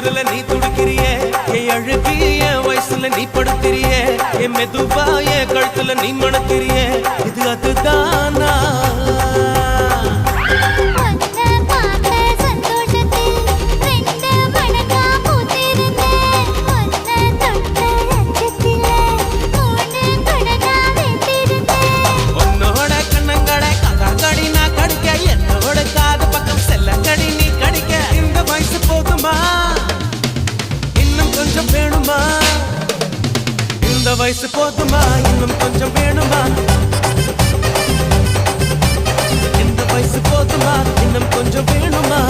தொடுதல நீ துடிக்கிறியே என் அழுகி என் வயசுல நீ படுத்திரியே என் மெதுவா என் கழுத்துல நீ மணக்கிறியே இது அதுதானா இந்த வயசு போதுமா இன்னும் கொஞ்சம் வேணுமா இந்த வயசு போதுமா இன்னும் கொஞ்சம் வேணுமா